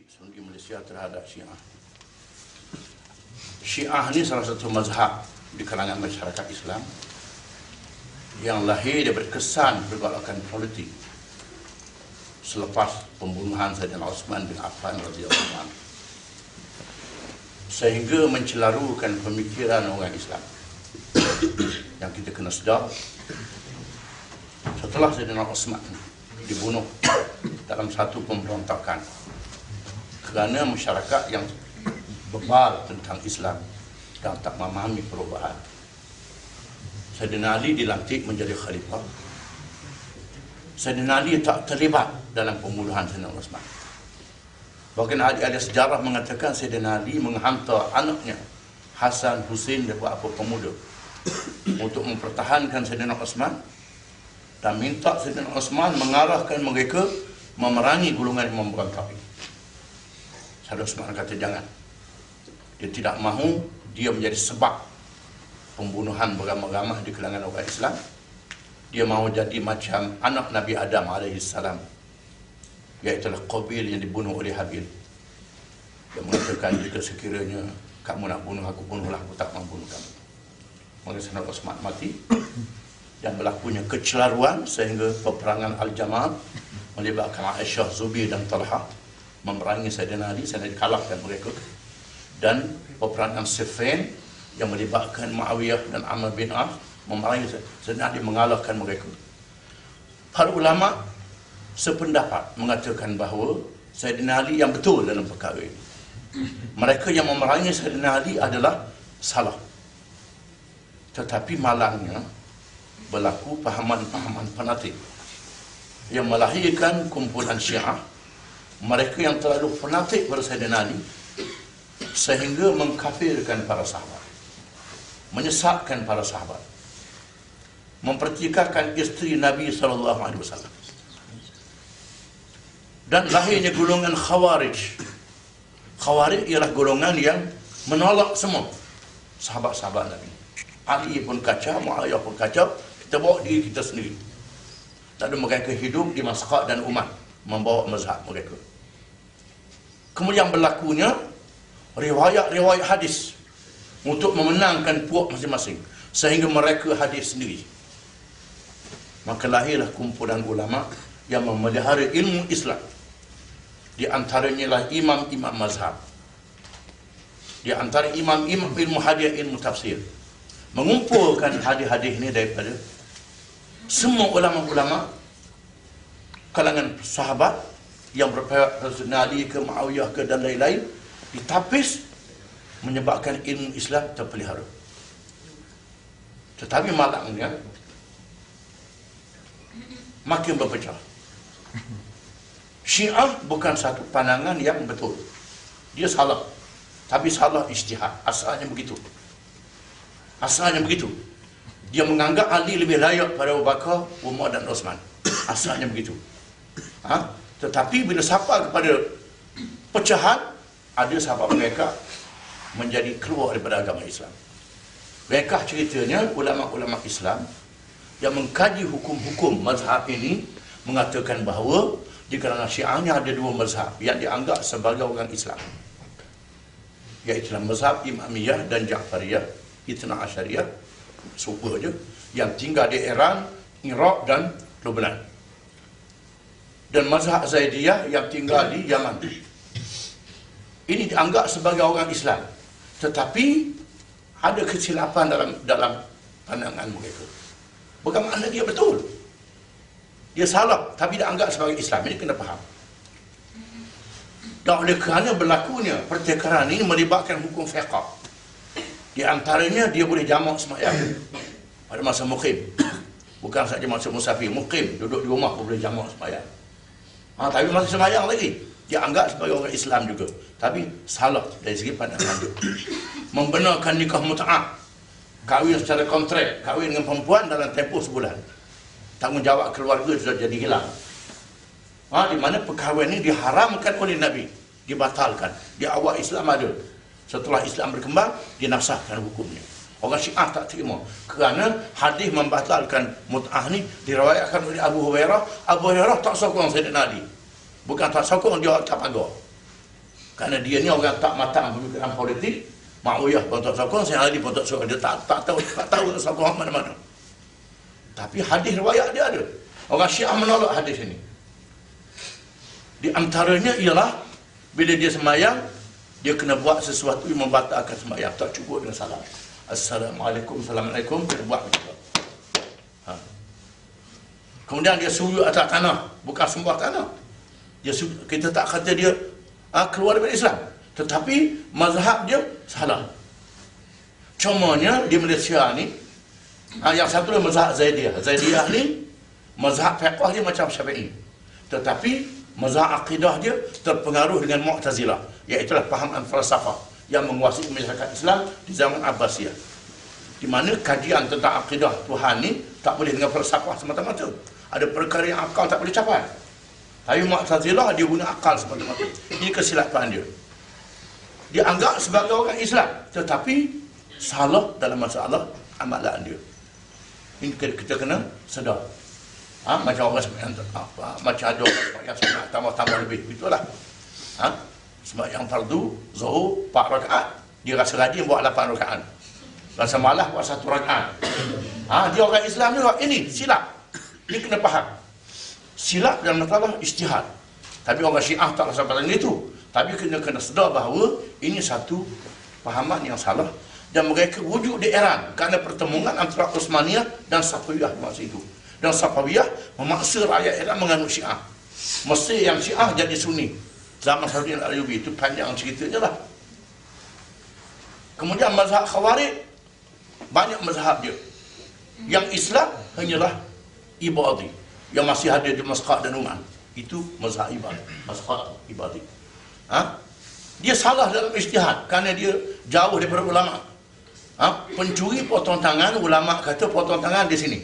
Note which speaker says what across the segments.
Speaker 1: di Malaysia terhadap Syiah. Syiah ini salah satu mazhab di kalangan masyarakat Islam yang lahir daripada kesan pergolakan politik selepas pembunuhan Sayyidina Osman bin Affan radhiyallahu anhu, sehingga mencelarukan pemikiran orang Islam. Yang kita kena sedar, setelah Sayyidina Osman dibunuh dalam satu pemberontakan kerana masyarakat yang bebal tentang Islam dan tak memahami perubahan, Sayyidina Ali dilantik menjadi khalifah. Sayyidina Ali tak terlibat dalam pembunuhan Sayyidina Osman. Bahkan ahli sejarah mengatakan Sayyidina Ali menghantar anaknya Hasan Hussein dan beberapa pemuda untuk mempertahankan Sayyidina Osman dan minta Sayyidina Osman mengarahkan mereka memerangi golongan yang memberontak. Sayyidina Osman kata jangan. Dia tidak mahu dia menjadi sebab pembunuhan beramai-ramai di kalangan orang Islam. Dia mahu jadi macam anak Nabi Adam AS, iaitu Qabil yang dibunuh oleh Habil. Dia mengatakan jika sekiranya kamu nak bunuh aku, bunuhlah, aku tak mahu bunuh kamu. Maka Sayyidina Osman mati dan berlakunya kecelaruan sehingga peperangan Al-Jamal melibatkan Aisyah, Zubair dan Talha memerangi Sayyidina Ali, Sayyidina Ali kalahkan mereka. Dan peperangan Siffin yang melibatkan Muawiyah dan Amr bin As memerangi Sayyidina Ali, mengalahkan mereka. Para ulama sependapat mengatakan bahawa Sayyidina Ali yang betul dalam perkara ini. Mereka yang memerangi Sayyidina Ali adalah salah. Tetapi malangnya berlaku pahaman-pahaman fanatik yang melahirkan kumpulan Syiah, mereka yang terlalu fanatik pada Sayyidina Ali sehingga mengkafirkan para sahabat, menyesatkan para sahabat, mempertikaikan isteri Nabi SAW. Dan lahirnya golongan Khawarij. Khawarij ialah golongan yang menolak semua sahabat-sahabat Nabi. Ali pun kacau, Muawiyah pun kacau, kita bawa diri kita sendiri. Lalu mereka hidup di Masqat dan Uman, membawa mazhab mereka. Kemudian berlakunya riwayat-riwayat hadis untuk memenangkan puak masing-masing, sehingga mereka hadis sendiri. Maka lahirlah kumpulan ulama yang memelihara ilmu Islam. Di antaranya lah imam-imam mazhab. Di antara imam-imam ilmu hadis, ilmu tafsir, mengumpulkan hadis-hadis ini daripada semua ulama-ulama kalangan sahabat yang berpihak Sayyidina Ali ke Muawiyah ke dan lain-lain, ditapis, menyebabkan ilmu Islam terpelihara. Tetapi malangnya makin berpecah. Syiah bukan satu pandangan yang betul. Dia salah. Tapi salah ijtihad. Asalnya begitu. Asalnya begitu. Dia menganggap Ali lebih layak pada Abu Bakar, Umar dan Osman. Asalnya begitu. Tetapi bila sampai kepada pecahan, ada sahabat mereka menjadi keluar daripada agama Islam. Mereka ceritanya ulama-ulama Islam yang mengkaji hukum-hukum mazhab ini mengatakan bahawa di kalangan Syiahnya ada dua mazhab yang dianggap sebagai orang Islam, iaitu mazhab Imamiyah dan Ja'fariyah, Ithna Asyariyah, super je, yang tinggal di Iran, Iraq dan Lebanon, dan mazhab Zaidiyah yang tinggal di Yaman. Ini dianggap sebagai orang Islam, tetapi ada kesilapan dalam pandangan mereka. Bukan makna dia betul. Dia salah, tapi dianggap sebagai Islam. Ini kena faham. Dan oleh kerana berlakunya pertikaian ini melibatkan hukum fiqh. Di antaranya dia boleh jamak sembahyang pada masa muqim. Bukan saja masa musafir, muqim, duduk di rumah pun boleh jamak sembahyang. Tapi masih sembahyang lagi. Dia anggap sebagai orang Islam juga. Tapi salah dari segi pandangan dia. Membenarkan nikah mut'ah, kahwin secara kontrak, kahwin dengan perempuan dalam tempoh sebulan. Tanggungjawab keluarga sudah jadi hilang. Di mana perkahwinan ini diharamkan oleh Nabi, dibatalkan. Di awal Islam ada. Setelah Islam berkembang, dinasahkan hukumnya. Orang Syiah tak terima kerana hadis membatalkan mut'ah ni diriwayatkan oleh Abu Hurairah. Abu Hurairah tak sokong Sayyidina Ali. Bukan tak sokong, dia tak pagar. Kerana dia ni orang tak matang pemikiran politik. Muawiyah pun tak sokong, Sayyidina Ali pun tak sokong. Dia tak tahu nak sokong mana-mana. Tapi hadis riwayat dia ada. Orang Syiah menolak hadis ini. Di antaranya ialah bila dia sembahyang, dia kena buat sesuatu yang membatalkan sembahyang. Tak cukup dengan salam. Assalamualaikum, Assalamualaikum, dia buat begitu. Kemudian dia sujud atas tanah, bukan sembah tanah. Kita tak kata dia keluar daripada Islam, tetapi mazhab dia salah. Cumanya di Malaysia ni, yang satu adalah mazhab Zaidiyah. Zaidiyah ni mazhab fiqh dia macam Syafi'i, tetapi mazhab akidah dia terpengaruh dengan Mu'tazilah, iaitu fahaman falsafah yang menguasai masyarakat Islam di zaman Abbasiyah, di mana kajian tentang akidah Tuhan ni tak boleh dengan falsafah semata-mata. Ada perkara yang akal tak boleh capai. Tapi Mu'tazilah dia guna akal semata-mata. Ini kesilapan dia. Dia anggap sebagai orang Islam, tetapi salah dalam masalah amalan dia. Ini kita kena sedar. Macam orang sembahyang, macam ada orang sembahyang sunat tambah-tambah lebih, itulah. Sembahyang fardu zuhur 4 rakaat, dia rasa rajin buat 8 rakaat. Rasa malas buat 1 rakaat. Dia orang Islam ni, ini silap. Ini kena faham. Silap dalam masalah ijtihad. Tapi orang Syiah tak sampai dengan itu. Tapi kena sedar bahawa ini satu fahaman yang salah, dan mereka wujud di Iran kerana pertemuan antara Utsmaniyah dan Safawiyah masa itu. Dan Safawiyah memaksa rakyat Iran menganut Syiah. Mesir yang Syiah jadi Sunni. Zaman Saudi Al-Ayyubi, itu panjang ceritanya lah. Kemudian mazhab Khawarij, banyak mazhab dia. Yang Islam hanyalah Ibadi, yang masih ada di Masqat dan Uman. Itu mazhab Ibadi, Masqat Ibadi. Dia salah dalam ijtihad kerana dia jauh daripada ulama. Pencuri potong tangan, ulama kata potong tangan di sini.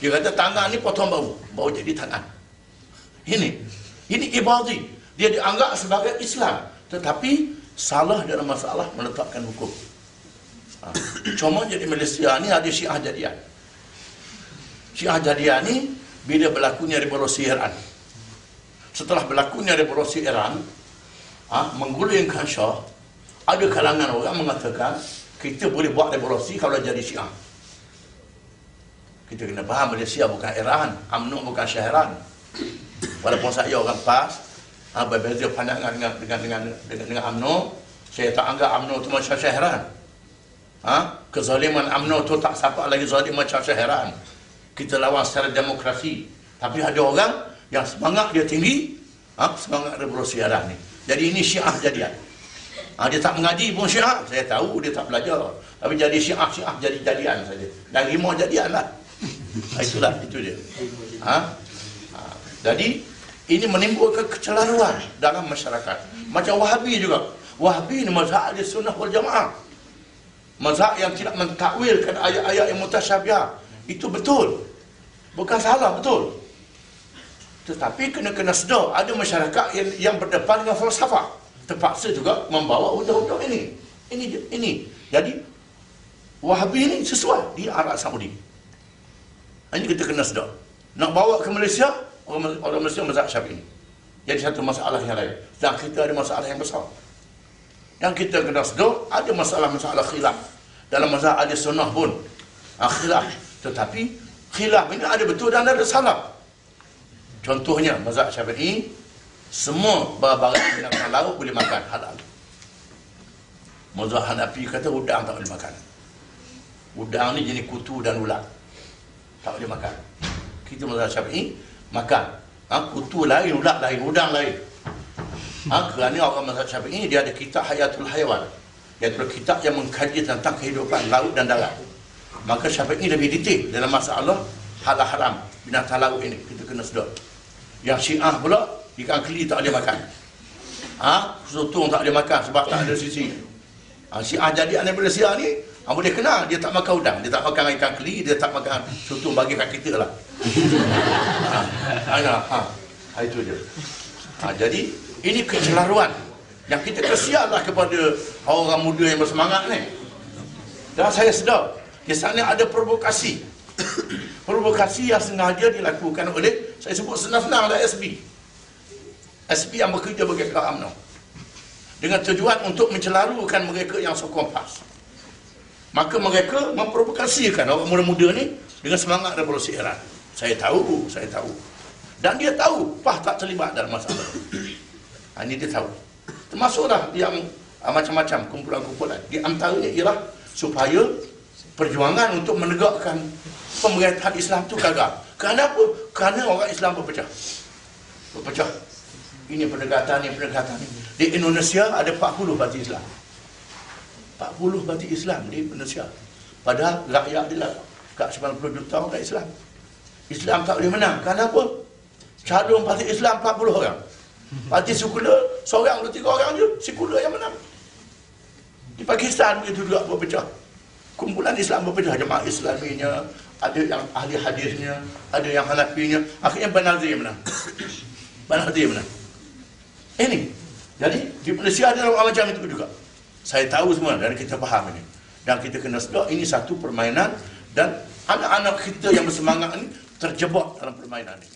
Speaker 1: Dia kata tangan ni potong bau jadi tangan. Ini Ibadi. Dia dianggap sebagai Islam, tetapi salah dalam masalah meletakkan hukum. Cuma jadi Malaysia ni ada Syiah Jadian. Syiah Jadian ni bila berlakunya revolusi Iran. Setelah berlakunya revolusi Iran, menggulingkan Shah, ada kalangan orang mengatakan kita boleh buat revolusi kalau jadi Syiah. Kita kena faham Malaysia bukan Iran, UMNO bukan Syahran. Walaupun saya orang PAS, berbeza pandangan dengan UMNO, saya tak anggap UMNO itu macam Syahran. Kezaliman UMNO itu tak siapa lagi zalim macam Syahran. Kita lawan secara demokrasi. Tapi ada orang yang semangat dia tinggi, semangat revolusi Iran ni. Jadi ini Syiah Jadian. Dia tak mengaji pun Syiah, saya tahu dia tak belajar. Tapi jadi Syiah jadi jadian saja. Dan rimau jadian lah. Itulah, itu dia. Jadi ini menimbulkan kecelaruan dalam masyarakat. Macam Wahabi juga. Wahabi ni mazhab Ahli Sunnah wal Jamaah. Mazhab yang tidak mentakwilkan ayat-ayat yang mutasyabiah. Itu betul. Bukan salah, betul. Tetapi kena sedar, ada masyarakat yang berdepan dengan falsafah, terpaksa juga membawa undang-undang ini. Jadi Wahabi ini sesuai di Arab Saudi. Ini kita kena sedar. Nak bawa ke Malaysia, orang Malaysia mazhab Syafi'i. Jadi satu masalah yang lain. Dan kita ada masalah yang besar. Yang kita kena sedar, ada masalah-masalah khilaf. Dalam mazhab Ahli Sunnah pun khilaf. Tetapi khilaf ini ada betul dan ada salah. Contohnya mazhab Syafi'i, semua barang binatang laut boleh makan, halal. Mazhab Hanafi kata udang tak boleh makan. Udang ni jenis kutu dan ulat, tak boleh makan. Kita mazhab Syafi'i makan. Kutu lain, ulat lain, udang lain. Kerana orang mazhab Syafi'i dia ada kitab Hayatul Hayawan, iaitu kitab yang mengkaji tentang kehidupan laut dan darat. Maka Syafi'i lebih detail dalam masalah halal haram binatang laut ini. Kita kena sedar. Yang Syiah pula, ikan keli tak boleh makan. Sotong tak boleh makan sebab tak ada sisi. Syiah jadi anak Malaysia ni, boleh kenal, dia tak makan udang, dia tak makan ikan keli, dia tak makan sotong, bagi kat kita lah. Itu dia. Jadi ini kecelaruan yang kita kesianlah kepada orang muda yang bersemangat ni. Dan saya sedar di sana ada provokasi. Provokasi yang sengaja dilakukan oleh, saya sebut senang-senang lah, SB yang bekerja bagi UMNO. dengan tujuan untuk mencelarukan mereka yang sokong PAS. Maka mereka memprovokasikan orang muda-muda ni dengan semangat revolusi Iran. Saya tahu. Dan dia tahu PAS tak terlibat dalam masalah. Ini dia tahu. Termasuklah yang macam-macam kumpulan-kumpulan. Di antaranya ialah supaya perjuangan untuk menegakkan pemerintahan Islam tu gagal. Kenapa? Kerana orang Islam berpecah. Ini pendekatan ni. Di Indonesia ada 40 parti Islam. 40 parti Islam di Indonesia. Padahal rakyat dia lah kat 90 juta orang Islam. Islam tak boleh menang. Kenapa? Calon parti Islam 40 orang. Parti sekular seorang atau 3 orang je, sekular yang menang. Di Pakistan begitu juga berpecah. Kumpulan Islam berpecah, jemaah Islaminya, ada yang ahli hadisnya, ada yang Hanafinya. Akhirnya Banazir menang. Ini. Jadi di Malaysia ada orang macam itu juga. Saya tahu semua dan kita faham ini. Dan kita kena sedar ini satu permainan dan anak-anak kita yang bersemangat ini terjebak dalam permainan ini.